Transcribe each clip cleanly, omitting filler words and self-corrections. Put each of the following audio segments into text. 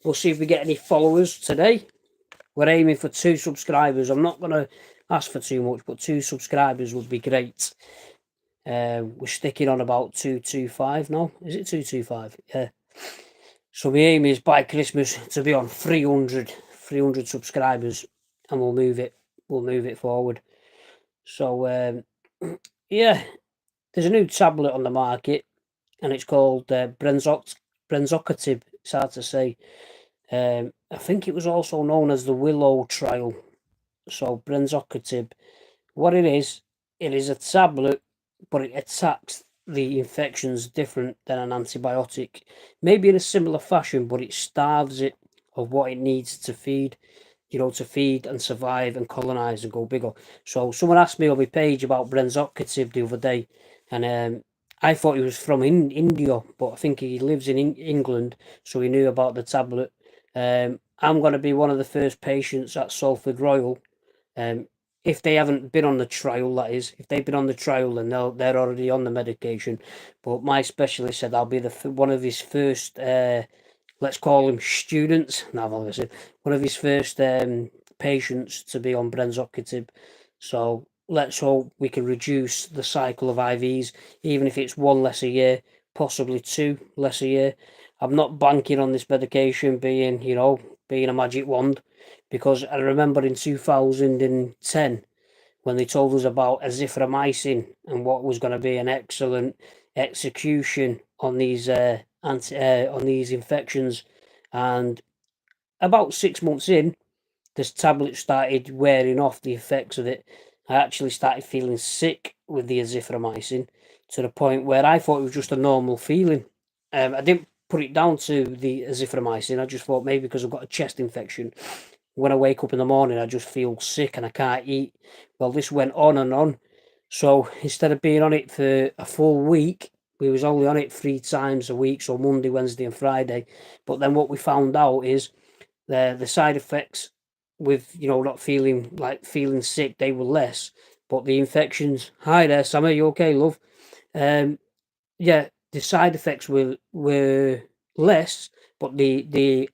We'll see if we get any followers today. We're aiming for 2 subscribers. I'm not going to ask for too much, but 2 subscribers would be great. We're sticking on about 225 now. Is it 225? Yeah. So my aim is by Christmas to be on 300 subscribers, and we'll move it forward. So yeah, there's a new tablet on the market, and it's called brensocatib. It's hard to say. I think it was also known as the Willow trial. So brensocatib, what it is a tablet, but it attacks the infections different than an antibiotic. Maybe in a similar fashion, but it starves it of what it needs to feed. To feed and survive and colonize and go bigger. So someone asked me on my page about brensocatib the other day, and I thought he was from India, but I think he lives in England, so he knew about the tablet. I'm going to be one of the first patients at Salford Royal. If they haven't been on the trial, that is, if they've been on the trial, then they're already on the medication. But my specialist said I'll be one of his first, let's call him students. No, obviously, one of his first patients to be on brensocatib. So let's hope we can reduce the cycle of IVs, even if it's 1 less a year, possibly 2 less a year. I'm not banking on this medication being a magic wand, because I remember in 2010 when they told us about azithromycin and what was going to be an excellent execution on these on these infections, and about 6 months in, this tablet started wearing off the effects of it. I actually started feeling sick with the azithromycin, to the point where I thought it was just a normal feeling. I didn't put it down to the azithromycin. I just thought maybe because I've got a chest infection. When I wake up in the morning, I just feel sick and I can't eat. Well, this went on and on. So instead of being on it for a full week, we was only on it 3 times a week, so Monday, Wednesday and Friday. But then what we found out is the side effects with, not feeling sick, they were less. But the infections, hi there, Sam, are you okay, love? Yeah, the side effects were less, but the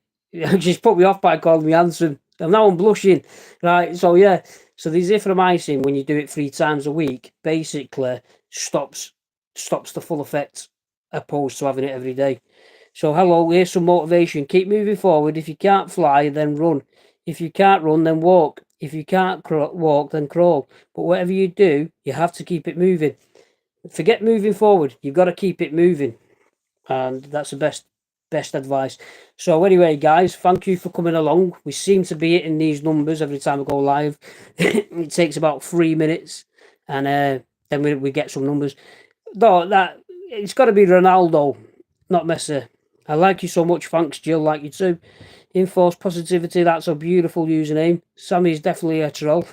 just put me off by calling me handsome. And now I'm blushing, right? So yeah, so the azithromycin, when you do it 3 times a week, basically stops the full effect, opposed to having it every day. So hello, here's some motivation. Keep moving forward. If you can't fly, then run. If you can't run, then walk. If you can't walk, then crawl. But whatever you do, you have to keep it moving. Forget moving forward. You've got to keep it moving, and that's the best advice. So anyway, guys, thank you for coming along. We seem to be hitting these numbers every time we go live. It takes about 3 minutes, and then we get some numbers. Though that it's got to be Ronaldo, not Messi. I like you so much. Thanks, Jill. Like you too. Enforce positivity. That's a beautiful username. Sammy's definitely a troll.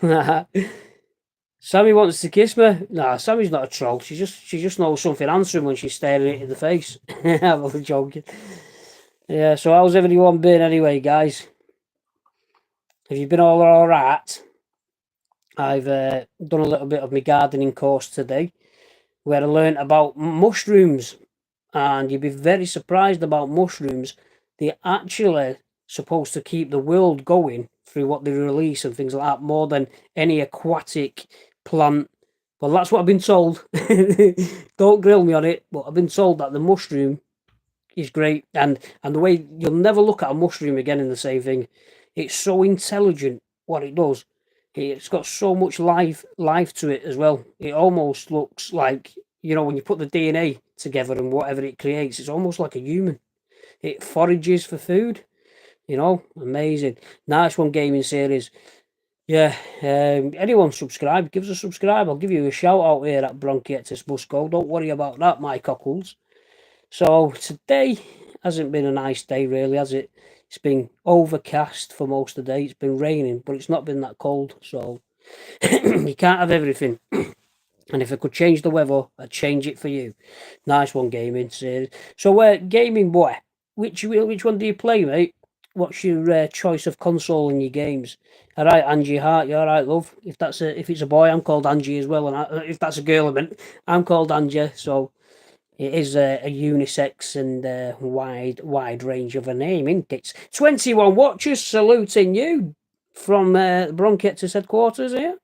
Sammy wants to kiss me. Nah, Sammy's not a troll. She just knows something answering when she's staring it in the face. I'm only joking. Yeah, so how's everyone been anyway, guys? Have you been all right? I've done a little bit of my gardening course today, where I learnt about mushrooms, and you'd be very surprised about mushrooms. They're actually supposed to keep the world going through what they release and things like that, more than any aquatic plant. Well, that's what I've been told. Don't grill me on it, but I've been told that the mushroom is great, and the way you'll never look at a mushroom again in the same thing. It's so intelligent what it does. It's got so much life to it as well. It almost looks like, when you put the DNA together and whatever it creates, it's almost like a human. It forages for food. Amazing. Nice one, gaming series. Yeah, anyone subscribe, give us a subscribe. I'll give you a shout out here at Bronchiectasis Musco. Don't worry about that, my cockles. So today hasn't been a nice day, really, has it? It's been overcast for most of the day. It's been raining, but it's not been that cold. So you can't have everything. And if I could change the weather, I'd change it for you. Nice one, gaming series. So, gaming boy, which one do you play, mate? What's your choice of console in your games? All right, Angie Hart, you all right, love? If it's a boy, I'm called Angie as well, and if that's a girl, I'm called Angie. So It is a unisex and wide range of a name, isn't it? It's 21 watchers saluting you from Bronchiectus headquarters here.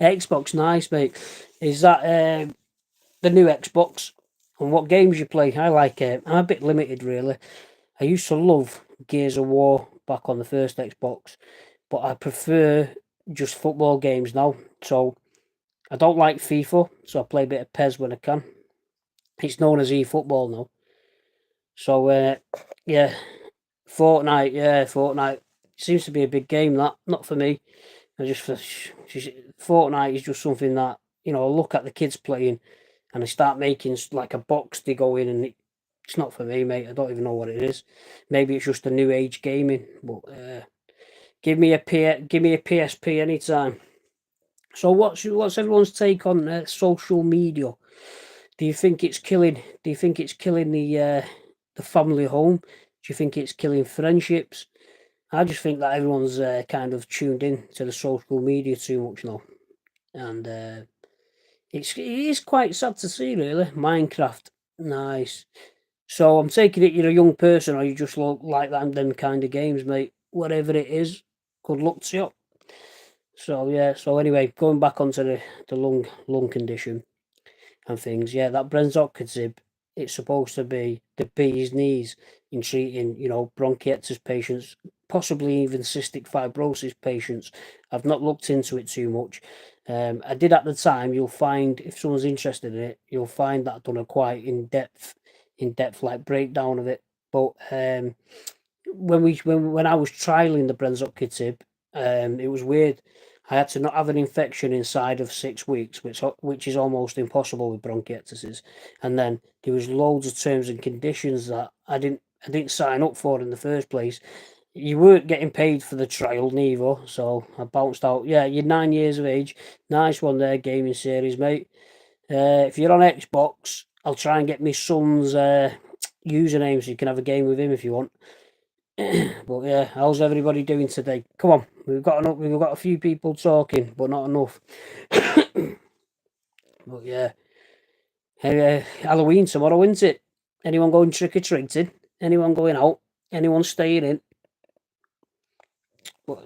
Xbox, nice, mate. Is that the new Xbox? And what games you play? I like it. I'm a bit limited, really. I used to love Gears of War back on the first Xbox, but I prefer just football games now. So I don't like FIFA, so I play a bit of PES when I can. It's known as eFootball now. So yeah, Fortnite, Fortnite seems to be a big game. That not for me. I just Fortnite is just something that I look at the kids playing, and I start making like a box to go in, and it's not for me, mate. I don't even know what it is. Maybe it's just a new age gaming, but give me a PSP anytime. So what's everyone's take on social media? Do you think it's killing? Do you think it's killing the family home? Do you think it's killing friendships? I just think that everyone's kind of tuned in to the social media too much now, and it is quite sad to see, really. Minecraft, nice. So I'm taking it you're a young person, or you just look like them kind of games, mate. Whatever it is, good luck to you. So yeah. So anyway, going back onto the lung condition and things. Yeah, that brensocatib, it's supposed to be the bee's knees in treating, bronchiectasis patients, possibly even cystic fibrosis patients. I've not looked into it too much. I did at the time. You'll find, if someone's interested in it, you'll find that I've done a quite in-depth like breakdown of it. But when I was trialing the brensocatib, it was weird. I had to not have an infection inside of 6 weeks, which is almost impossible with bronchiectasis. And then there was loads of terms and conditions that I didn't sign up for in the first place. You weren't getting paid for the trial neither, so I bounced out. Yeah, you're 9 years of age. Nice one there, gaming series, mate. If you're on Xbox, I'll try and get my son's username so you can have a game with him if you want. But yeah, how's everybody doing today? Come on, we've got a few people talking, but not enough. But yeah, Halloween tomorrow, isn't it? Anyone going trick or treating? Anyone going out? Anyone staying in? But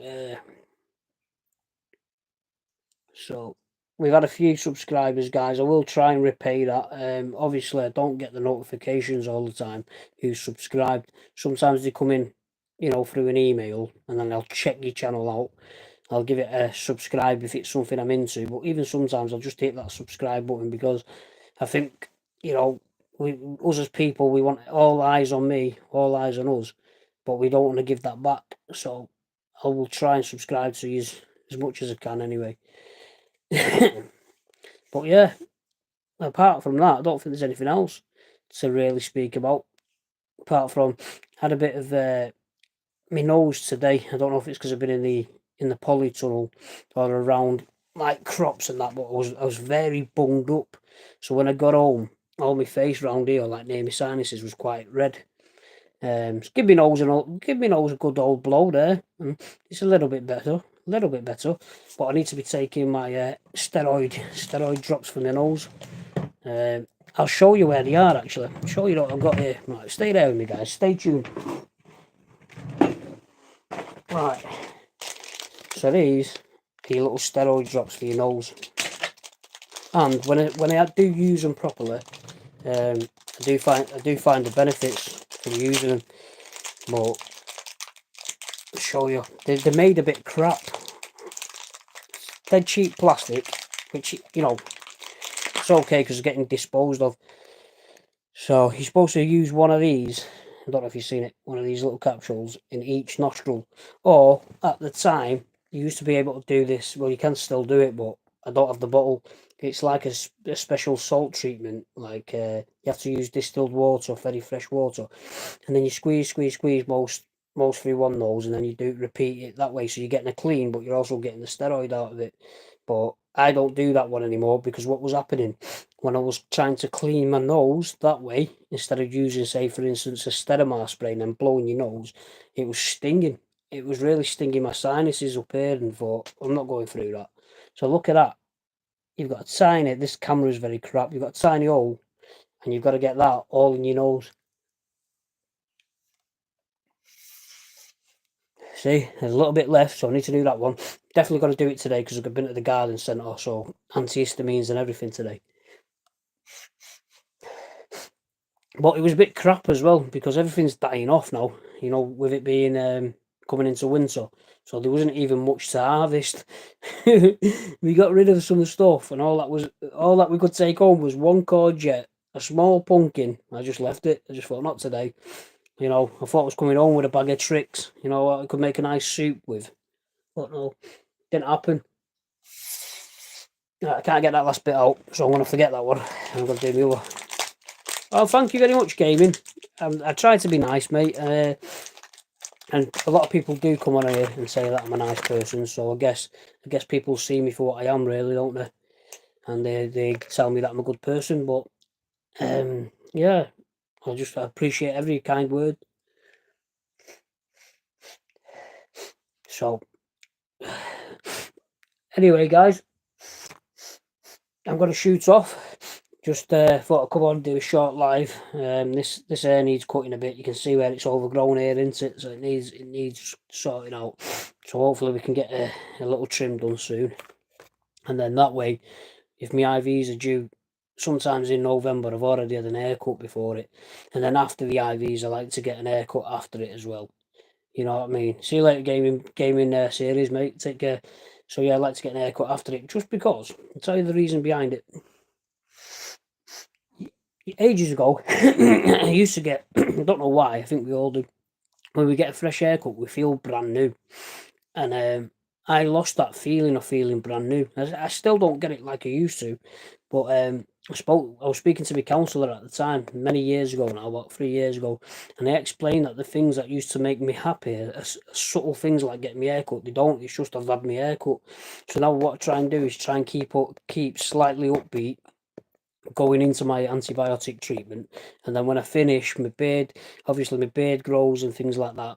so we've had a few subscribers, guys. I will try and repay that. Obviously, I don't get the notifications all the time who's subscribed. Sometimes they come in, through an email, and then I'll check your channel out. I'll give it a subscribe if it's something I'm into. But even sometimes I'll just hit that subscribe button because I think, us as people, we want all eyes on me, all eyes on us, but we don't want to give that back. So I will try and subscribe to you as much as I can anyway. But yeah, apart from that, I don't think there's anything else to really speak about. Apart from, had a bit of my nose today. I don't know if it's because I've been in the polytunnel or around like crops and that, but I was very bunged up. So when I got home, all my face round here, like near my sinuses, was quite red. Give me nose a good old blow there, and it's a little bit better. But I need to be taking my steroid drops for my nose. I'll show you where they are, actually. I'll show you what I've got here. Right, stay there with me, guys. Stay tuned. Right. So these are your little steroid drops for your nose. And when I do use them properly, I do find the benefits from using them. But I'll show you. They're made a bit crap. Dead cheap plastic, which, it's okay because it's getting disposed of. So you're supposed to use one of these. I don't know if you've seen it. One of these little capsules in each nostril. Or at the time, you used to be able to do this. Well, you can still do it, but I don't have the bottle. It's like a special salt treatment. Like you have to use distilled water, very fresh water, and then you squeeze most through one nose, and then you do repeat it that way. So you're getting a clean, but you're also getting the steroid out of it. But I don't do that one anymore because what was happening when I was trying to clean my nose that way, instead of using, say, for instance, a Sterimar spray and then blowing your nose, it was stinging. It was really stinging my sinuses up here, and thought, I'm not going through that. So look at that. You've got a tiny, this camera is very crap, you've got a tiny hole, and you've got to get that all in your nose. See, there's a little bit left, so I need to do that one. Definitely got to do it today because I've been to the garden centre, so antihistamines and everything today. But it was a bit crap as well because everything's dying off now, you know, with it being coming into winter. So there wasn't even much to harvest. We got rid of some stuff, and all that we could take home was one courgette, a small pumpkin. I just left it. I just thought, not today. You know, I thought I was coming home with a bag of tricks, you know, I could make a nice soup with. But no, didn't happen. I can't get that last bit out, so I'm going to forget that one. I'm going to do the other. Well, thank you very much, gaming. I try to be nice, mate. And a lot of people do come on here and say that I'm a nice person. So I guess people see me for what I am, really, don't they? And they tell me that I'm a good person. But yeah, I appreciate every kind word. So anyway, guys, I'm going to shoot off. Just thought I'd come on and do a short live. This hair needs cutting a bit. You can see where it's overgrown here, isn't it? So it needs sorting out. So hopefully we can get a little trim done soon. And then that way, if my IVs are due sometimes in November, I've already had an haircut before it. And then after the IVs, I like to get an haircut after it as well. You know what I mean? See you later, gaming series, mate. Take care. So yeah, I'd like to get an haircut after it, just because. I'll tell you the reason behind it. Ages ago, I used to get, I don't know why, I think we all do, when we get a fresh haircut, we feel brand new. And I lost that feeling of feeling brand new. I still don't get it like I used to, but I was speaking to my counsellor at the time, many years ago now, about 3 years ago, and they explained that the things that used to make me happy are subtle things like getting my haircut. They don't, it's just I've had my haircut. So now what I try and do is try and keep slightly upbeat going into my antibiotic treatment, and then when I finish, my beard grows and things like that,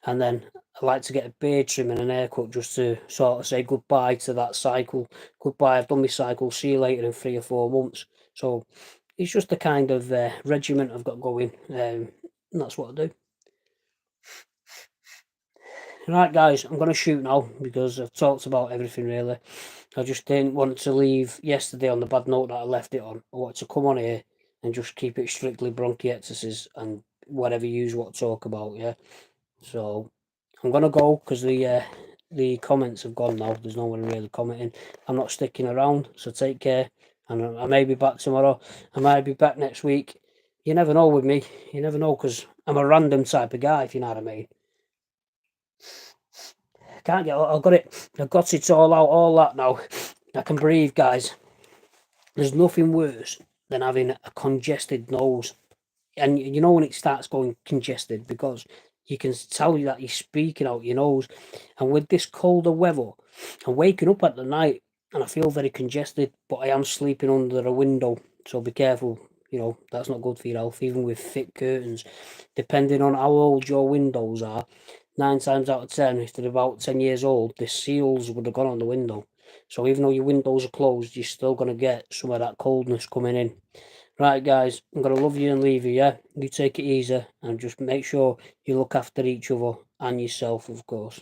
and then I like to get a beard trim and an haircut just to sort of say goodbye to that cycle. Goodbye, I've done my cycle, see you later in 3 or 4 months. So it's just the kind of regiment I've got going, and that's what I do. Right, guys, I'm going to shoot now because I've talked about everything really. I just didn't want to leave yesterday on the bad note that I left it on. I wanted to come on here and just keep it strictly bronchiectasis and whatever you want to talk about, yeah? So I'm going to go because the comments have gone now. There's no one really commenting. I'm not sticking around, so take care. And I may be back tomorrow. I might be back next week. You never know with me. You never know because I'm a random type of guy, if you know what I mean. Can't get. I've got it. I've got it all out. All that now. I can breathe, guys. There's nothing worse than having a congested nose, and you know when it starts going congested because you can tell you that you're speaking out your nose. And with this colder weather, I'm waking up at the night and I feel very congested, but I am sleeping under a window, so be careful. You know that's not good for your health, even with thick curtains. Depending on how old your windows are, 9 times out of 10, if they're about 10 years old, the seals would have gone on the window. So even though your windows are closed, you're still going to get some of that coldness coming in. Right, guys, I'm going to love you and leave you, yeah? You take it easy and just make sure you look after each other and yourself, of course.